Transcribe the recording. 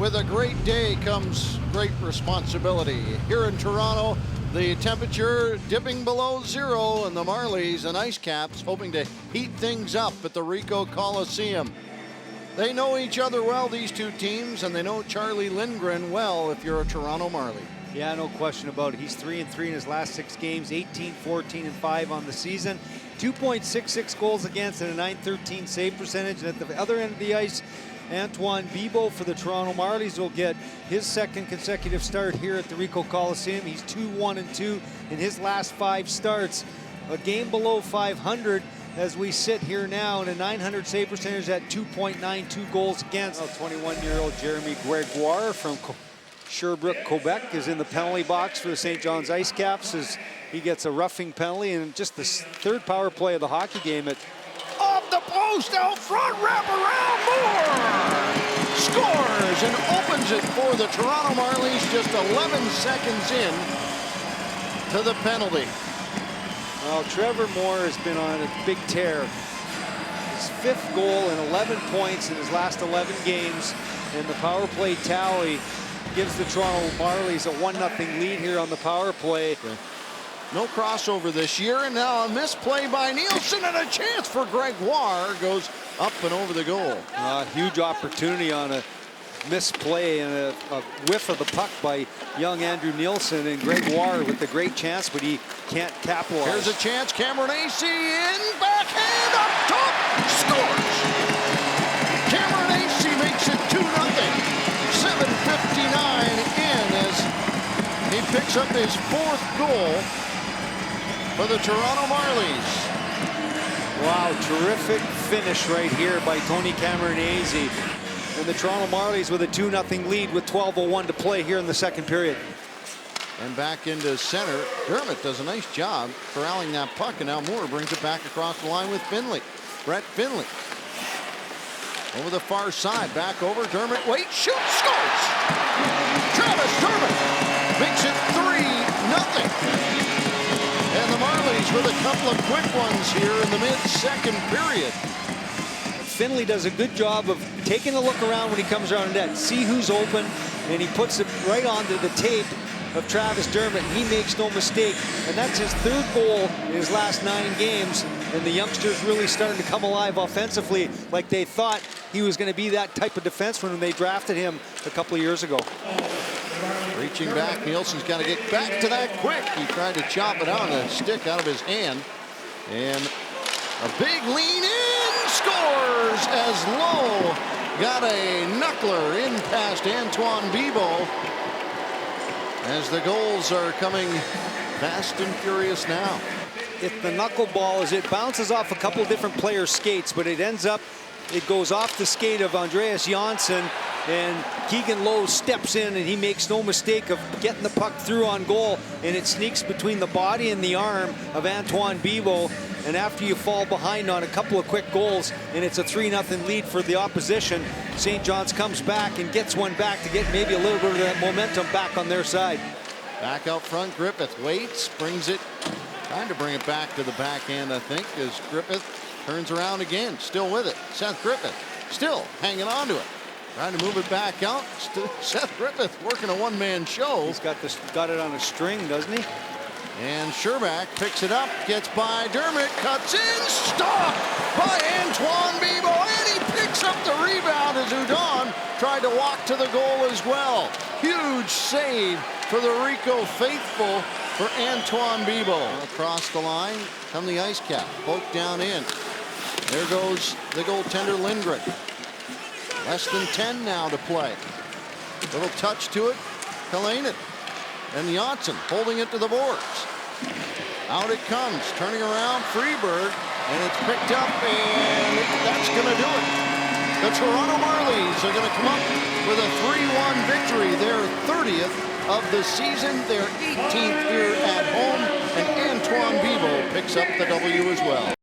With a great day comes great responsibility. Here in Toronto, the temperature dipping below zero, and the Marlies and IceCaps hoping to heat things up at the Ricoh Coliseum. They know each other well, these two teams, and they know Charlie Lindgren well if you're a Toronto Marlie. Yeah, no question about it. He's 3-3 in his last 6 games, 18, 14, and 5 on the season. 2.66 goals against and a .913 save percentage. And at the other end of the ice, Antoine Bibeau for the Toronto Marlies will get his second consecutive start here at the Ricoh Coliseum. He's 2-1-2 in his last 5 starts. A game below 500 as we sit here now, and a .900 save percentage at 2.92 goals against. 21-year-old Jeremy Gregoire from Sherbrooke, Quebec is in the penalty box for the St. John's IceCaps as he gets a roughing penalty, and just the third power play of the hockey game at off the post, out front, wrap around, Moore scores and opens it for the Toronto Marlies just 11 seconds in to the penalty. Well, Trevor Moore has been on a big tear. His 5th goal and 11 points in his last 11 games, and the power play tally gives the Toronto Marlies a 1-0 lead here on the power play. No crossover this year, and now a misplay by Nielsen, and a chance for Gregoire goes up and over the goal. Huge opportunity on a misplay and a whiff of the puck by young Andrew Nielsen, and Gregoire with the great chance, but he can't capitalize. Here's a chance, Cameron Acey in, backhand up top, scores! Cameron Acey makes it 2-0. 7:59 in as he picks up his 4th goal for the Toronto Marlies. Wow, terrific finish right here by Tony Cameronese. And the Toronto Marlies with a 2-0 lead with 12:01 to play here in the second period. And back into center. Dermott does a nice job corralling that puck, and now Moore brings it back across the line with Finley. Brett Finley. Over the far side, back over, Dermott, wait, shoots, scores! Travis Dermott makes it 3-0. And the Marlies with a couple of quick ones here in the mid-second period. Finley does a good job of taking a look around when he comes around net, see who's open, and he puts it right onto the tape of Travis Dermott. He makes no mistake, and that's his 3rd goal in his last 9 games. And the youngsters really starting to come alive offensively, like they thought he was going to be that type of defenseman when they drafted him a couple of years ago. Reaching back, Nielsen's got to get back to that quick. He tried to chop it on the stick out of his hand. And a big lean in, scores as Lowe got a knuckler in past Antoine Bibeau. As the goals are coming fast and furious now. If the knuckleball is, it bounces off a couple different players' skates, but it ends up, it goes off the skate of Andreas Janssen, and Keegan Lowe steps in, and he makes no mistake of getting the puck through on goal, and it sneaks between the body and the arm of Antoine Bibeau. And after you fall behind on a couple of quick goals, and it's a 3-0 lead for the opposition, St. John's comes back and gets one back to get maybe a little bit of that momentum back on their side. Back out front, Griffith waits, brings it, trying to bring it back to the backhand, I think, as Griffith turns around again, still with it. Seth Griffith still hanging on to it, trying to move it back out. Seth Griffith working a one-man show. He's got it on a string, doesn't he? And Sherback picks it up, gets by Dermott, cuts in, stopped by Antoine Bibeau, and he picks up the rebound as Udon tried to walk to the goal as well. Huge save for the Ricoh faithful for Antoine Bibeau. Across the line come the IceCap, poked down in. There goes the goaltender Lindgren. Less than 10 now to play. Little touch to it, Kalinin. And Janssen holding it to the boards. Out it comes, turning around, Freeberg, and it's picked up, and that's going to do it. The Toronto Marlies are going to come up with a 3-1 victory, their 30th of the season, their 18th here at home, and Antoine Bibeau picks up the W as well.